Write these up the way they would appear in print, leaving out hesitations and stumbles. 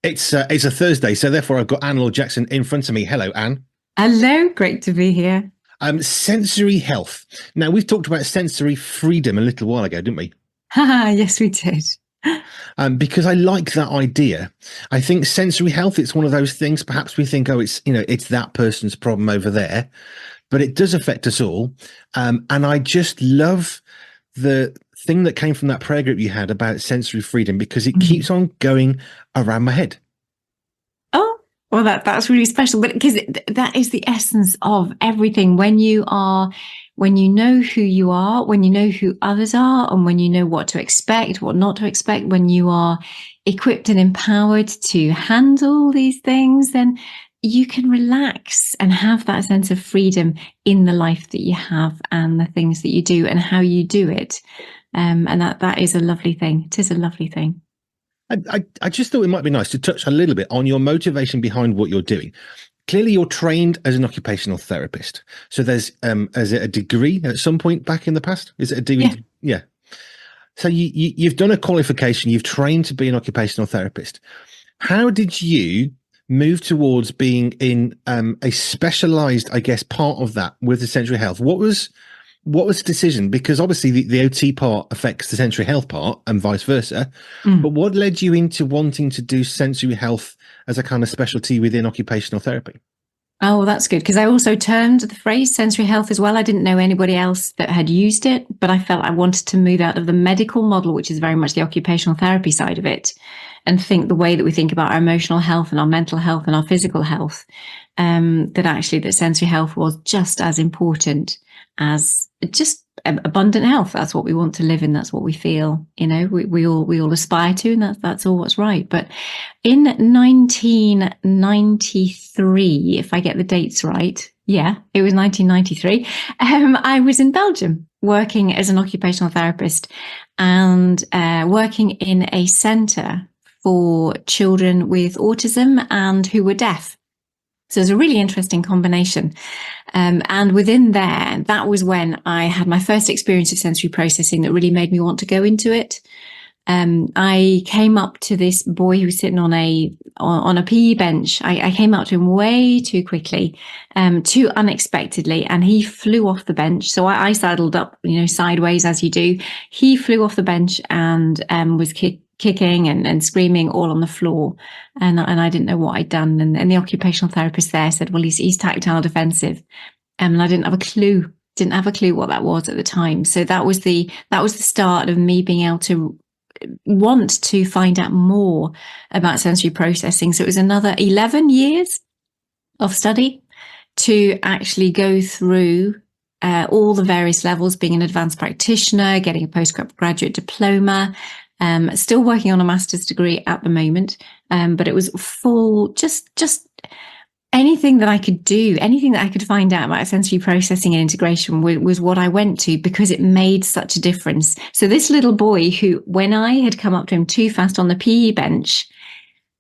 It's a Thursday, so therefore I've got Anne Laure Jackson in front of me. Hello, Anne. Hello, great to be here. Sensory health. Now we've talked about sensory freedom a little while ago, didn't we? Haha, yes, we did. Because I like that idea. I think sensory health. It's one of those things. Perhaps we think, oh, it's that person's problem over there, but it does affect us all. And I just love the thing that came from that prayer group you had about sensory freedom because it Mhm. keeps on going around my head. Oh, well, that's really special, but because that is the essence of everything. When you know who you are, when you know who others are, and when you know what to expect, what not to expect, when you are equipped and empowered to handle these things, then you can relax and have that sense of freedom in the life that you have and the things that you do and how you do it. And that is a lovely thing. It is a lovely thing. I just thought it might be nice to touch a little bit on your motivation behind what you're doing. Clearly, you're trained as an occupational therapist. So there's is it a degree at some point back in the past? Is it a degree? Yeah. Yeah. So you've done a qualification. You've trained to be an occupational therapist. How did you move towards being in a specialized, I guess, part of that with the sensory health? What was the decision? Because obviously the OT part affects the sensory health part and vice versa. But Mm. what led you into wanting to do sensory health as a kind of specialty within occupational therapy? Oh, that's good. Because I also termed the phrase sensory health as well. I didn't know anybody else that had used it, but I felt I wanted to move out of the medical model, which is very much the occupational therapy side of it, and think the way that we think about our emotional health and our mental health and our physical health, that actually that sensory health was just as important as just abundant health. That's what we want to live in. That's what we feel, we all aspire to, and that's all what's right. But in 1993, if I get the dates right, yeah, it was 1993, I was in Belgium working as an occupational therapist and working in a centre for children with autism and who were deaf. So it's a really interesting combination. And within there, that was when I had my first experience of sensory processing that really made me want to go into it. I came up to this boy who was sitting on a PE bench. I came up to him way too quickly, too unexpectedly, and he flew off the bench. So I sidled up, sideways as you do. He flew off the bench and was kicking and screaming all on the floor, and I didn't know what I'd done. And the occupational therapist there said, "Well, he's tactile defensive," and I didn't have a clue. Didn't have a clue what that was at the time. So that was the start of me being able to want to find out more about sensory processing. So it was another 11 years of study to actually go through all the various levels, being an advanced practitioner, getting a postgraduate diploma, still working on a master's degree at the moment. But it was full, just anything that I could do, anything that I could find out about sensory processing and integration was what I went to because it made such a difference. So this little boy who, when I had come up to him too fast on the PE bench,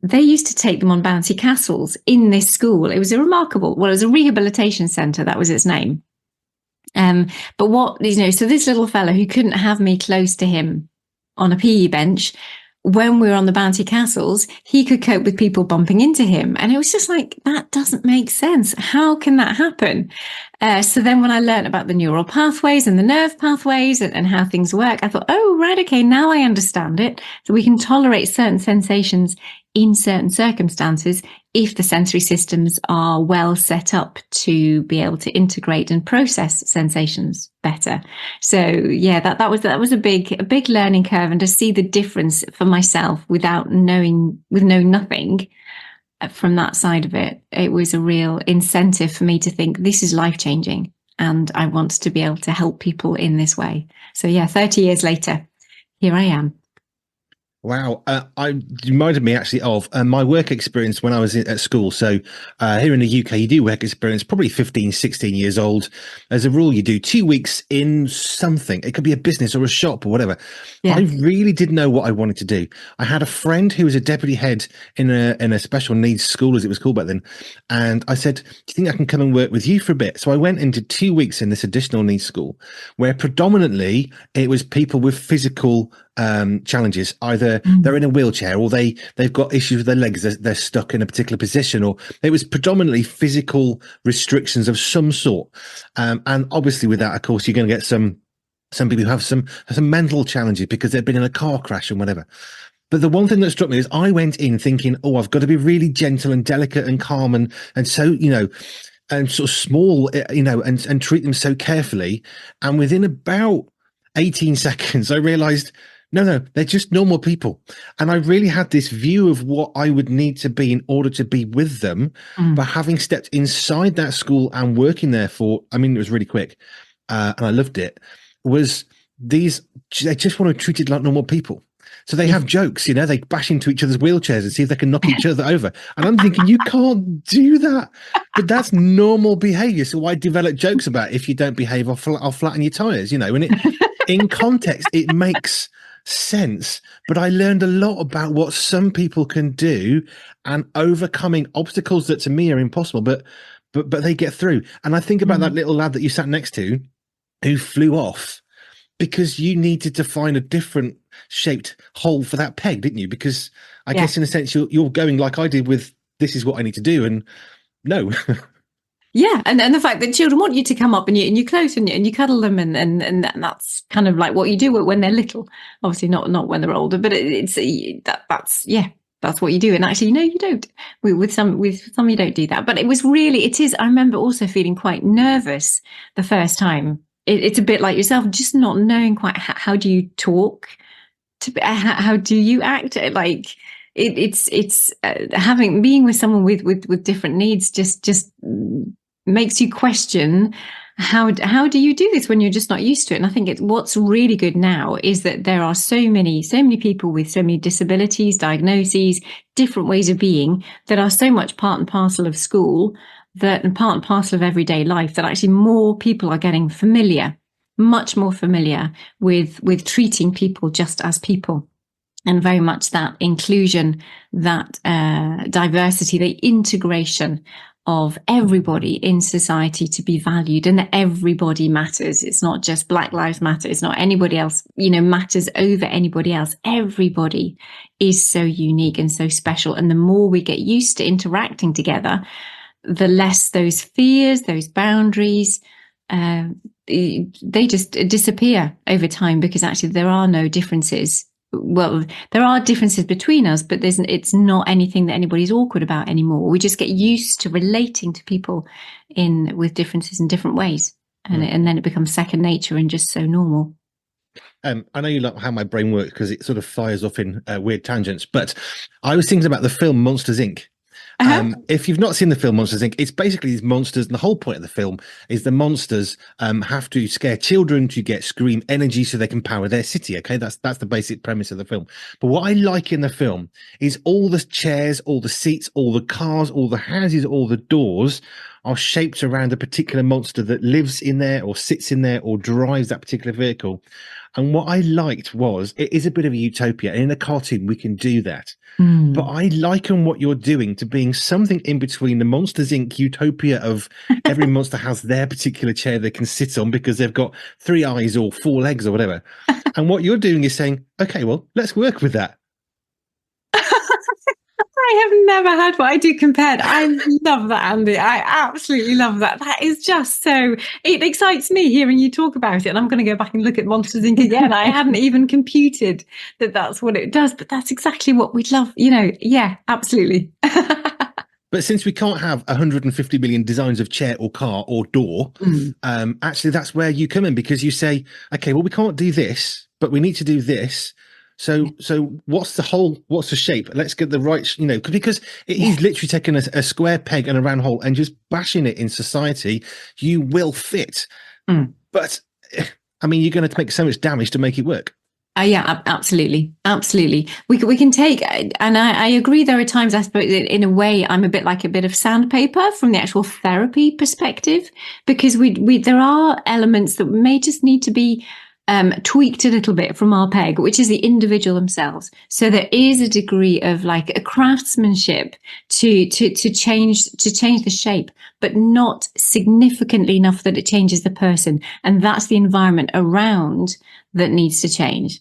they used to take them on bouncy castles in this school. It was it was a rehabilitation centre. That was its name. But so this little fellow who couldn't have me close to him on a PE bench, when we were on the bouncy castles, he could cope with people bumping into him. And it was just like, that doesn't make sense. How can that happen? So then when I learned about the neural pathways and the nerve pathways and how things work, I thought, oh, right, okay, now I understand it. So we can tolerate certain sensations in certain circumstances if the sensory systems are well set up to be able to integrate and process sensations better. So yeah, that was a big learning curve, and to see the difference for myself with knowing nothing from that side of it, it was a real incentive for me to think this is life changing, and I want to be able to help people in this way. So yeah, 30 years later, here I am. Wow. I reminded me actually of my work experience when I was at school. So here in the UK, you do work experience probably 15, 16 years old. As a rule, you do 2 weeks in something. It could be a business or a shop or whatever. Yeah. I really didn't know what I wanted to do. I had a friend who was a deputy head in a special needs school, as it was called back then. And I said, do you think I can come and work with you for a bit? So I went and did 2 weeks in this additional needs school where predominantly it was people with physical challenges. Either they're in a wheelchair, or they've got issues with their legs. They're stuck in a particular position, or it was predominantly physical restrictions of some sort. And obviously, with that, of course, you're going to get some people who have some mental challenges because they've been in a car crash and whatever. But the one thing that struck me is I went in thinking, oh, I've got to be really gentle and delicate and calm and so, and sort of small, and treat them so carefully. And within about 18 seconds, I realized, no, they're just normal people. And I really had this view of what I would need to be in order to be with them. But having stepped inside that school and working there it was really quick, and I loved it, they just want to be treated like normal people. So they have jokes, they bash into each other's wheelchairs and see if they can knock each other over. And I'm thinking, you can't do that. But that's normal behavior. So why develop jokes about it? If you don't behave, I'll flatten your tires, And in context, it makes sense. But I learned a lot about what some people can do and overcoming obstacles that to me are impossible, but they get through. And I think about that little lad that you sat next to who flew off because you needed to find a different shaped hole for that peg, didn't you? Because I guess in a sense you're going like I did with, this is what I need to do, and no. Yeah, and the fact that children want you to come up and you close and you cuddle them, and that's kind of like what you do when they're little. Obviously not when they're older, but that's what you do. And actually, no, you don't. With some you don't do that. But it is. I remember also feeling quite nervous the first time. It's a bit like yourself, just not knowing quite how do you talk, how do you act. Like it's being with someone with different needs just makes you question how do you do this when you're just not used to it. And I think what's really good now is that there are so many people with so many disabilities, diagnoses, different ways of being that are so much part and parcel of school, and part and parcel of everyday life, that actually more people are getting much more familiar with treating people just as people. And very much that inclusion, that diversity, the integration of everybody in society to be valued, and that everybody matters. It's not just Black Lives Matter. It's not anybody else, matters over anybody else. Everybody is so unique and so special. And the more we get used to interacting together, the less those fears, those boundaries, they just disappear over time, because actually there are no differences. Well, there are differences between us, but it's not anything that anybody's awkward about anymore. We just get used to relating to people with differences in different ways. And then it becomes second nature and just so normal. I know you like how my brain works because it sort of fires off in weird tangents, but I was thinking about the film Monsters, Inc. If you've not seen the film Monsters, Inc., it's basically these monsters, and the whole point of the film is the monsters have to scare children to get scream energy so they can power their city. Okay, that's the basic premise of the film. But what I like in the film is all the chairs, all the seats, all the cars, all the houses, all the doors are shaped around a particular monster that lives in there or sits in there or drives that particular vehicle. And what I liked was, it is a bit of a utopia. And in a cartoon, we can do that. But I liken what you're doing to being something in between the Monsters, Inc. utopia of every monster has their particular chair they can sit on because they've got 3 eyes or 4 legs or whatever. And what you're doing is saying, okay, well, let's work with that. I have never had what I do compared. I love that, Andy. I absolutely love that. That is just it excites me hearing you talk about it. And I'm going to go back and look at Monsters, Inc. again. I hadn't even computed that that's what it does, but that's exactly what we'd love. Yeah, absolutely. But since we can't have 150 million designs of chair or car or door, actually that's where you come in, because you say, okay, well, we can't do this, but we need to do this. So what's the shape? Let's get the right, because it is literally taking a square peg and a round hole and just bashing it in society. You will fit. But I mean, you're going to make so much damage to make it work. Yeah, absolutely. Absolutely. We can take, and I agree, there are times, I suppose, in a way, I'm a bit like a bit of sandpaper from the actual therapy perspective, because there are elements that may just need to be tweaked a little bit from our peg, which is the individual themselves. So there is a degree of like a craftsmanship to change the shape, but not significantly enough that it changes the person. And that's the environment around that needs to change.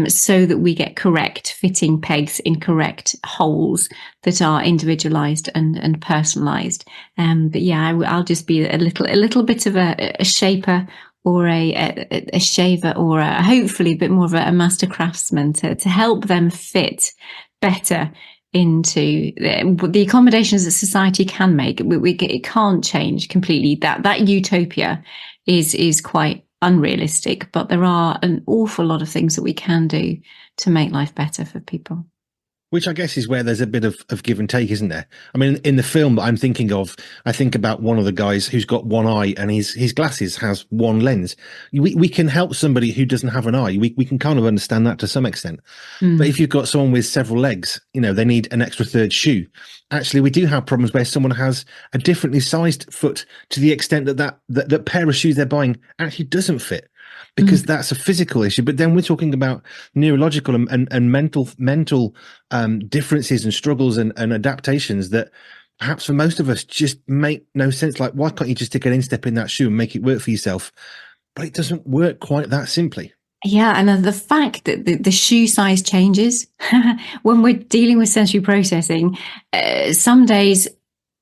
so that we get correct fitting pegs in correct holes that are individualized and personalized. But yeah, I'll just be a little bit of a shaper or a shaver or hopefully a bit more of a master craftsman to help them fit better into the accommodations that society can make. It can't change completely. That utopia is quite unrealistic, but there are an awful lot of things that we can do to make life better for people. Which I guess is where there's a bit of give and take, isn't there? I mean, in the film that I'm thinking of, I think about one of the guys who's got one eye and his glasses has one lens. We can help somebody who doesn't have an eye. We can kind of understand that to some extent. But if you've got someone with several legs, they need an extra third shoe. Actually, we do have problems where someone has a differently sized foot to the extent that pair of shoes they're buying actually doesn't fit. Because that's a physical issue. But then we're talking about neurological and mental differences and struggles and adaptations that perhaps for most of us just make no sense. Like, why can't you just take an instep in that shoe and make it work for yourself? But it doesn't work quite that simply. Yeah, and the fact that the shoe size changes when we're dealing with sensory processing, some days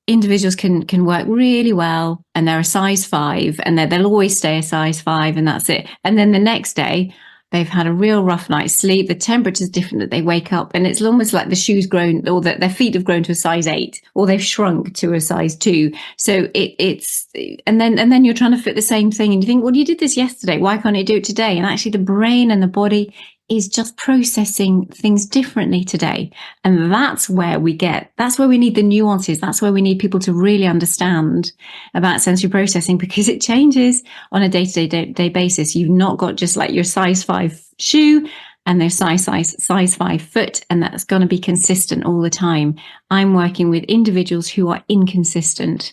individuals can work really well and they're a size 5 and they'll always stay a size 5 and that's it. And then the next day they've had a real rough night's sleep. The temperature's different that they wake up and it's almost like the shoes grown or that their feet have grown to a size 8 or they've shrunk to a size 2. So it's and then you're trying to fit the same thing and you think, well, you did this yesterday. Why can't you do it today? And actually the brain and the body is just processing things differently today. And that's where we need the nuances. That's where we need people to really understand about sensory processing because it changes on a day-to-day basis. You've not got just like your size 5 shoe and their size 5 foot, and that's going to be consistent all the time. I'm working with individuals who are inconsistent.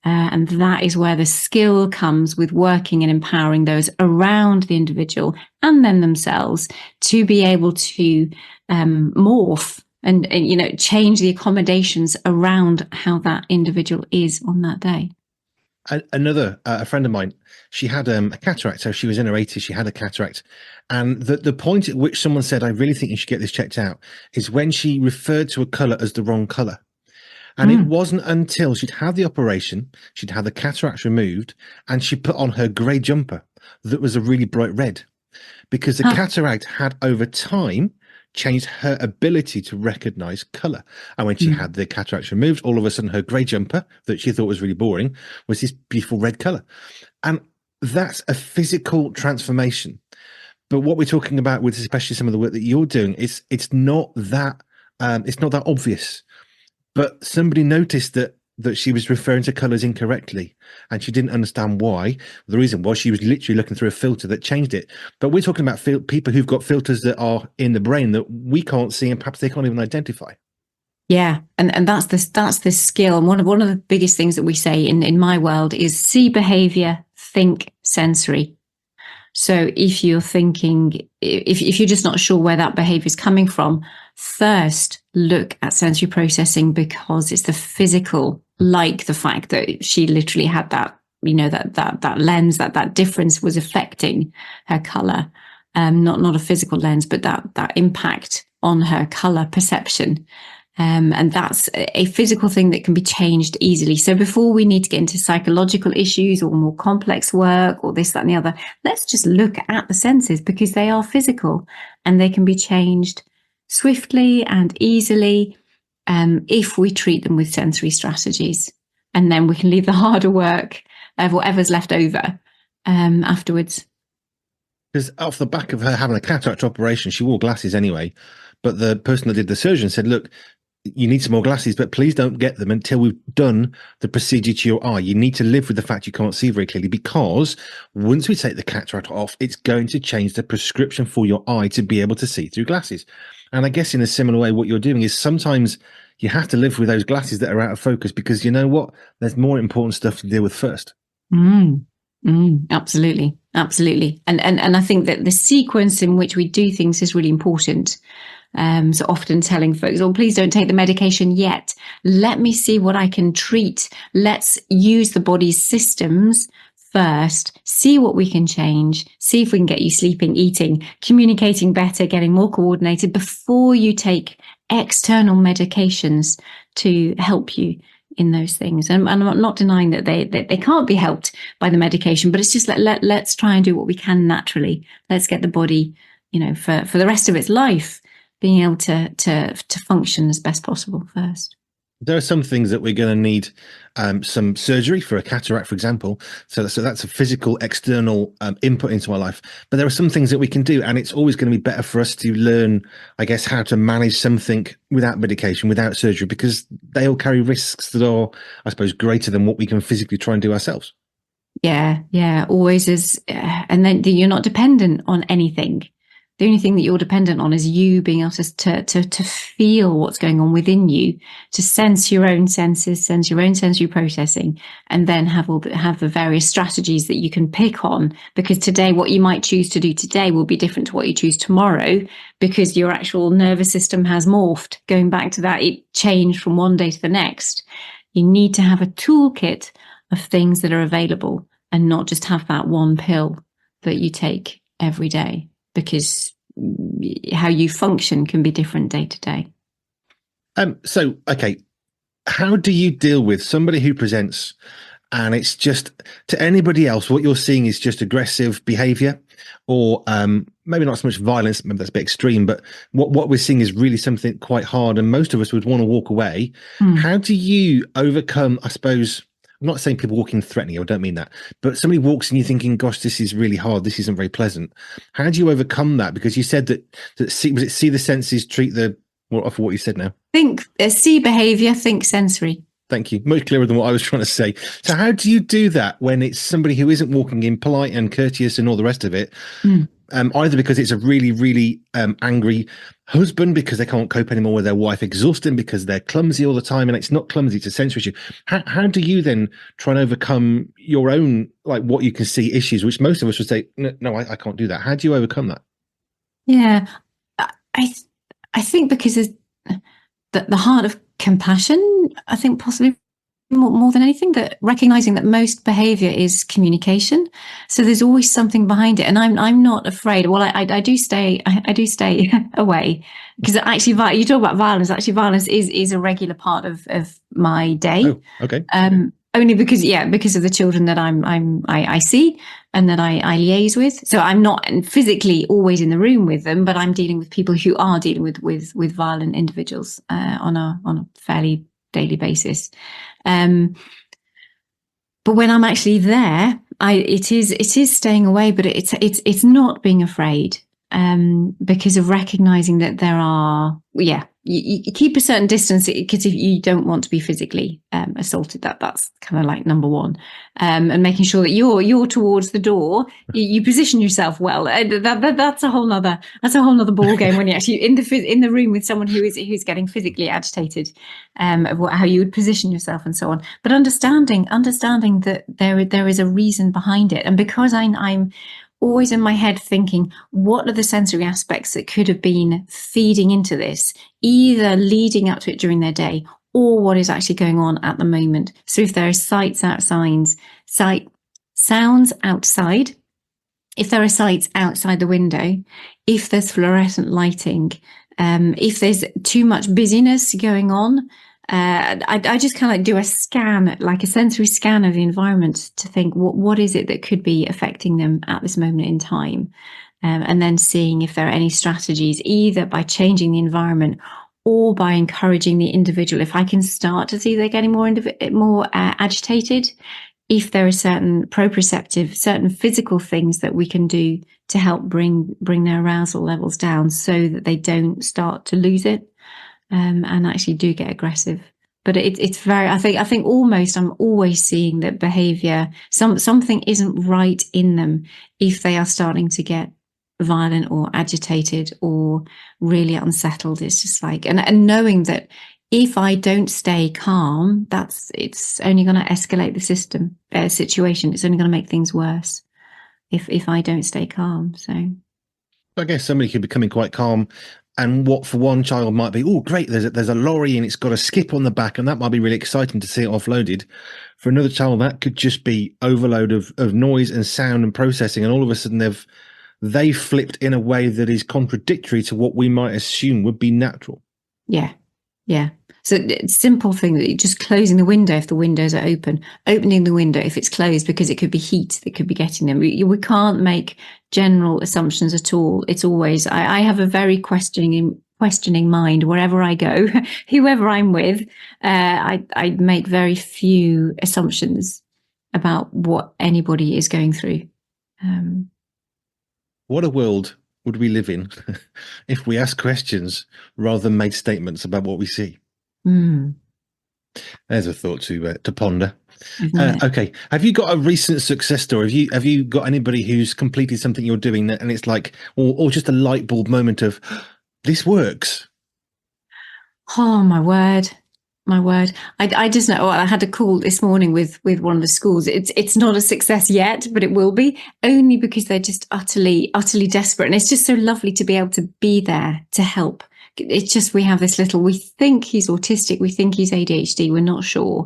And that is where the skill comes with working and empowering those around the individual and then themselves to be able to morph and change the accommodations around how that individual is on that day. Another a friend of mine, she had a cataract. So she was in her 80s. She had a cataract. And the point at which someone said, I really think you should get this checked out, is when she referred to a color as the wrong color. And it wasn't until she'd had the operation, she'd had the cataracts removed, and she put on her grey jumper that was a really bright red. Because the cataract had over time changed her ability to recognize color. And when she had the cataracts removed, all of a sudden her grey jumper that she thought was really boring was this beautiful red color. And that's a physical transformation. But what we're talking about with especially some of the work that you're doing, it's not that obvious. But somebody noticed that she was referring to colors incorrectly and she didn't understand why. The reason was she was literally looking through a filter that changed it. But we're talking about people who've got filters that are in the brain that we can't see and perhaps they can't even identify. Yeah, and that's the skill. And one of the biggest things that we say in my world is see behavior, think sensory. So if you're thinking, if you're just not sure where that behavior is coming from, first look at sensory processing because it's the physical, like the fact that she literally had that, that lens, that difference was affecting her color, not a physical lens, but that impact on her color perception. And that's a physical thing that can be changed easily. So before we need to get into psychological issues or more complex work or this, that, and the other, let's just look at the senses because they are physical and they can be changed swiftly and easily if we treat them with sensory strategies. And then we can leave the harder work of whatever's left over afterwards. Because off the back of her having a cataract operation, she wore glasses anyway. But the person that did the surgeon said, look, you need some more glasses, but please don't get them until we've done the procedure to your eye. You need to live with the fact you can't see very clearly because once we take the cataract off, it's going to change the prescription for your eye to be able to see through glasses. And I guess in a similar way, what you're doing is sometimes you have to live with those glasses that are out of focus because you know what? There's more important stuff to deal with first. Absolutely. Absolutely. And I think that the sequence in which we do things is really important. So often telling folks, oh, please don't take the medication yet. Let me see what I can treat. Let's use the body's systems first, see what we can change, see if we can get you sleeping, eating, communicating better, getting more coordinated before you take external medications to help you in those things. And I'm not denying that they can't be helped by the medication, but it's just let's try and do what we can naturally. Let's get the body, for the rest of its life, being able to function as best possible first. There are some things that we're going to need some surgery for a cataract, for example. So that's a physical external input into our life. But there are some things that we can do, and it's always going to be better for us to learn, I guess, how to manage something without medication, without surgery, because they all carry risks that are, I suppose, greater than what we can physically try and do ourselves. Yeah, always is. And then you're not dependent on anything. The only thing that you're dependent on is you being able to feel what's going on within you, to sense your own senses, sense your own sensory processing, and then have the various strategies that you can pick on. Because today, what you might choose to do today will be different to what you choose tomorrow, because your actual nervous system has morphed. Going back to that, it changed from one day to the next. You need to have a toolkit of things that are available, and not just have that one pill that you take every day, because how you function can be different day to day. Okay, how do you deal with somebody who presents and it's just, to anybody else, what you're seeing is just aggressive behavior, or maybe not so much violence, maybe that's a bit extreme, but what we're seeing is really something quite hard, and most of us would want to walk away. How do you overcome, I suppose, I'm not saying people walking threatening, I don't mean that, but somebody walks and you're thinking, gosh, this is really hard, this isn't very pleasant. How do you overcome that? Because you said that see the senses, treat the, well, off what you said now. Think, see behavior, think sensory. Thank you. Much clearer than what I was trying to say. So how do you do that when it's somebody who isn't walking in polite and courteous and all the rest of it? Either because it's a really, really angry husband because they can't cope anymore with their wife, exhausting because they're clumsy all the time, and it's not clumsy, it's a sensory issue. How do you then try and overcome your own, like what you can see issues, which most of us would say, no, I can't do that. How do you overcome that? Yeah, I think because the heart of compassion, I think possibly more than anything, that recognizing that most behavior is communication, so there's always something behind it. And I'm not afraid. Well, I do stay away, because actually, you talk about violence. Actually, violence is a regular part of my day. Oh, okay. Only because of the children that I see and that I liaise with. So I'm not physically always in the room with them, but I'm dealing with people who are dealing with violent individuals on a fairly daily basis. But when I'm actually there, it is staying away, but it's not being afraid, because of recognizing that there are, you keep a certain distance, because if you don't want to be physically assaulted, that's kind of like number one, and making sure that you're towards the door, you position yourself well. That's a whole nother ball game when you're actually in the room with someone who's getting physically agitated, of how you would position yourself and so on. But understanding that there is a reason behind it, and because I'm always in my head thinking, what are the sensory aspects that could have been feeding into this, either leading up to it during their day, or what is actually going on at the moment. So if there are sounds outside, if there are sights outside the window, if there's fluorescent lighting, if there's too much busyness going on, I just kind of do a scan, like a sensory scan of the environment, to think what is it that could be affecting them at this moment in time, and then seeing if there are any strategies, either by changing the environment or by encouraging the individual. If I can start to see they're getting more agitated, if there are certain proprioceptive, certain physical things that we can do to help bring their arousal levels down, so that they don't start to lose it. And actually do get aggressive. But it's very, I think almost I'm always seeing that behavior, something isn't right in them if they are starting to get violent or agitated or really unsettled. It's just like, and knowing that if I don't stay calm, it's only going to escalate the situation. It's only going to make things worse if I don't stay calm. So I guess somebody could be becoming quite calm And what for one child might be, oh, great, there's a lorry and it's got a skip on the back, and that might be really exciting to see it offloaded. For another child, that could just be overload of noise and sound and processing, and all of a sudden they flipped in a way that is contradictory to what we might assume would be natural. Yeah. Yeah. So simple thing that you're just closing the window if the windows are open, opening the window if it's closed, because it could be heat that could be getting them. We can't make general assumptions at all. It's always, I have a very questioning mind wherever I go, whoever I'm with. I make very few assumptions about what anybody is going through. What a world would we live in if we asked questions rather than made statements about what we see? There's a thought to ponder. Okay, have you got a recent success story? Have you got anybody who's completed something you're doing and it's like, or just a light bulb moment of this works? Oh my word. My word. I just know, I had a call this morning with one of the schools. It's not a success yet, but it will be, only because they're just utterly desperate. And it's just so lovely to be able to be there to help. It's just, we have this little, we think he's autistic, we think he's ADHD, we're not sure.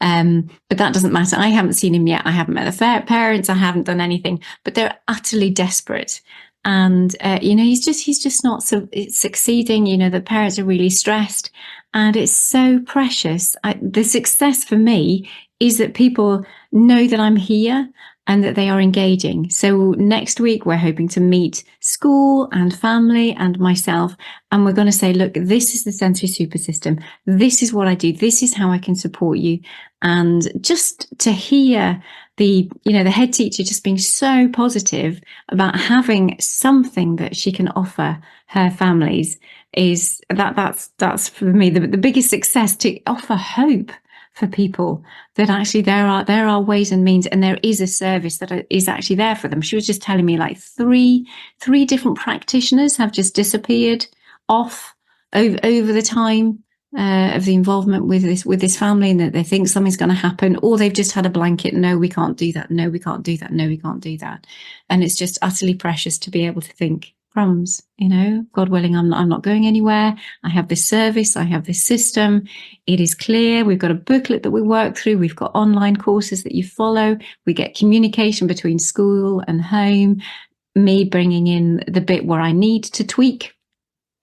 But that doesn't matter. I haven't seen him yet. I haven't met the parents. I haven't done anything, but they're utterly desperate. And, he's just not succeeding. The parents are really stressed, and it's so precious. The success for me is that people know that I'm here and that they are engaging. So next week, we're hoping to meet school and family and myself. And we're going to say, look, this is the sensory super system. This is what I do. This is how I can support you. And just to hear the head teacher just being so positive about having something that she can offer her families that's for me the biggest success, to offer hope for people that actually there are ways and means, and there is a service that is actually there for them. She was just telling me like three different practitioners have just disappeared off over the time of the involvement with this family, and that they think something's going to happen, or they've just had a blanket, no, we can't do that, no, we can't do that, no, we can't do that. And it's just utterly precious to be able to think, crumbs, God willing, I'm not going anywhere. I have this service, I have this system. It is clear. We've got a booklet that we work through. We've got online courses that you follow. We get communication between school and home, me bringing in the bit where I need to tweak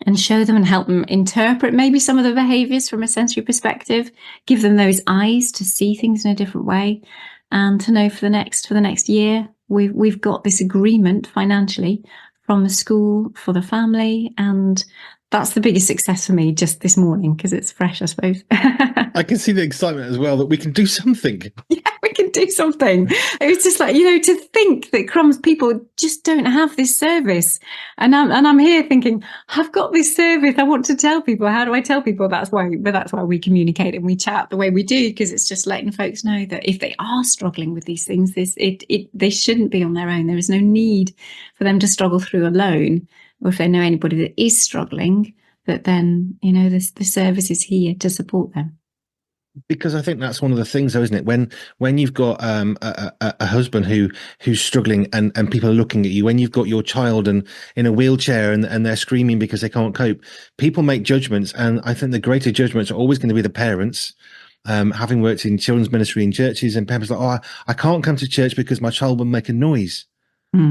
and show them and help them interpret maybe some of the behaviors from a sensory perspective, give them those eyes to see things in a different way, and to know for the next year, we've got this agreement financially from the school for the family. And that's the biggest success for me just this morning, because it's fresh, I suppose. I can see the excitement as well that we can do something. Yeah, we can do something. It was just like, to think that crumbs, people just don't have this service. And I'm here thinking, I've got this service. I want to tell people. How do I tell people? That's why we communicate and we chat the way we do, because it's just letting folks know that if they are struggling with these things, they shouldn't be on their own. There is no need for them to struggle through alone. Or if they know anybody that is struggling, that then, the service is here to support them. Because I think that's one of the things, though, isn't it? When you've got a husband who's struggling and people are looking at you, when you've got your child and in a wheelchair and they're screaming because they can't cope, people make judgments. And I think the greater judgments are always going to be the parents. Having worked in children's ministry in churches, and parents are like, oh, I can't come to church because my child will make a noise.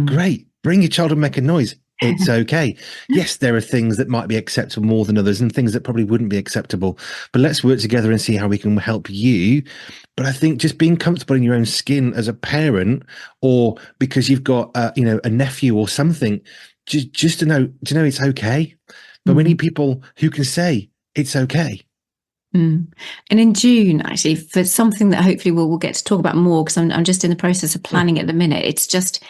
Great. Bring your child and make a noise. It's okay. Yes, there are things that might be acceptable more than others and things that probably wouldn't be acceptable. But let's work together and see how we can help you. But I think just being comfortable in your own skin as a parent, or because you've got, a nephew or something, just to know it's okay. But we need people who can say it's okay. And in June, actually, for something that hopefully we'll get to talk about more, because I'm just in the process of planning at the minute. It's just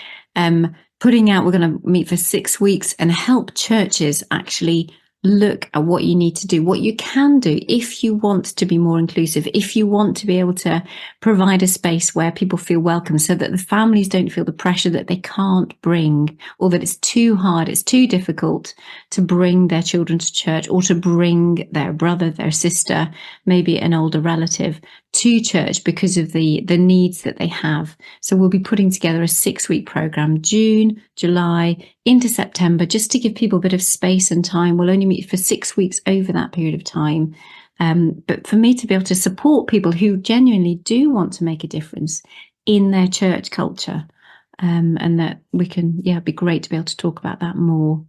putting out, we're going to meet for 6 weeks and help churches actually look at what you need to do, what you can do if you want to be more inclusive, if you want to be able to provide a space where people feel welcome, so that the families don't feel the pressure that they can't bring, or that it's too hard, it's too difficult to bring their children to church, or to bring their brother, their sister, maybe an older relative to church because of the needs that they have. So we'll be putting together a 6-week program, June, July, into September, just to give people a bit of space and time. We'll only meet for 6 weeks over that period of time. But for me to be able to support people who genuinely do want to make a difference in their church culture, and that we can, be great to be able to talk about that more.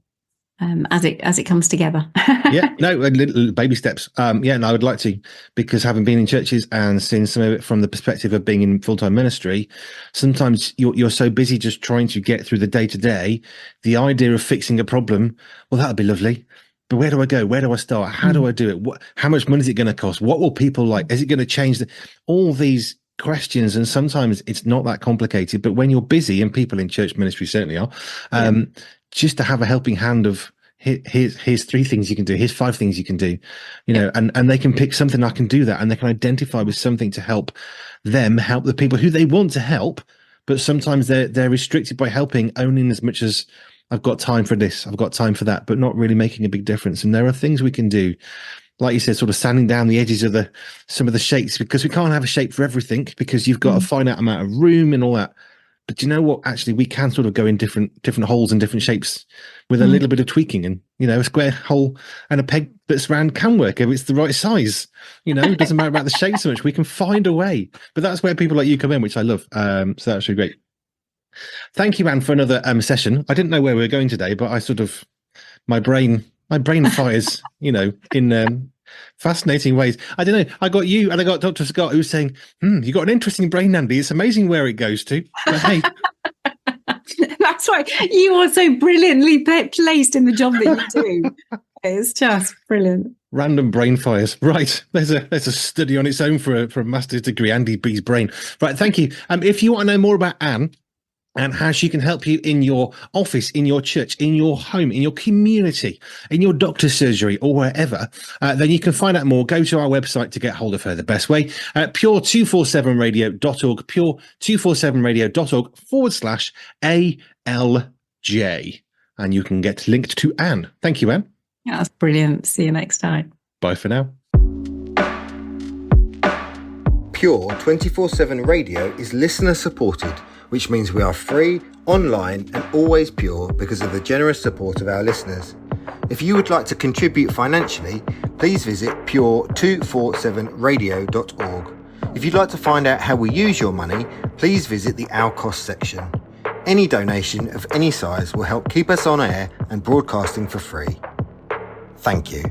As it comes together. Little baby steps. And I would like to, because having been in churches and seen some of it from the perspective of being in full-time ministry, sometimes you're so busy just trying to get through the day-to-day, the idea of fixing a problem, well, that'd be lovely. But where do I go? Where do I start? How do I do it? How much money is it going to cost? What will people like? Is it going to change all these questions? And sometimes it's not that complicated, but when you're busy, and people in church ministry certainly are, just to have a helping hand of here's 3 things you can do, here's 5 things you can do, and they can pick something, I can do that, and they can identify with something to help them help the people who they want to help. But sometimes they're restricted by helping only in as much as I've got time for this, I've got time for that, but not really making a big difference. And there are things we can do, like you said, sort of sanding down the edges of some of the shapes, because we can't have a shape for everything, because you've got a finite amount of room and all that. But you know what? Actually, we can sort of go in different holes and different shapes with a little bit of tweaking, and a square hole and a peg that's round can work if it's the right size. It doesn't matter about the shape so much. We can find a way. But that's where people like you come in, which I love. So that's really great. Thank you, Anne, for another session. I didn't know where we were going today, but I sort of my brain fires, in fascinating ways. I don't know. I got you and I got Dr. Scott, who was saying, you got an interesting brain, Andy. It's amazing where it goes to. But hey. That's right. You are so brilliantly placed in the job that you do. It's just brilliant. Random brain fires. Right. There's a study on its own for a master's degree, Andy B's brain. Right. Thank you. If you want to know more about Anne and how she can help you in your office, in your church, in your home, in your community, in your doctor's surgery, or wherever, then you can find out more. Go to our website to get hold of her the best way, pure247radio.org, pure247radio.org/ALJ. And you can get linked to Anne. Thank you, Anne. Yeah, that's brilliant. See you next time. Bye for now. Pure 24/7 Radio is listener supported, which means we are free, online and always pure because of the generous support of our listeners. If you would like to contribute financially, please visit pure247radio.org. If you'd like to find out how we use your money, please visit the Our Cost section. Any donation of any size will help keep us on air and broadcasting for free. Thank you.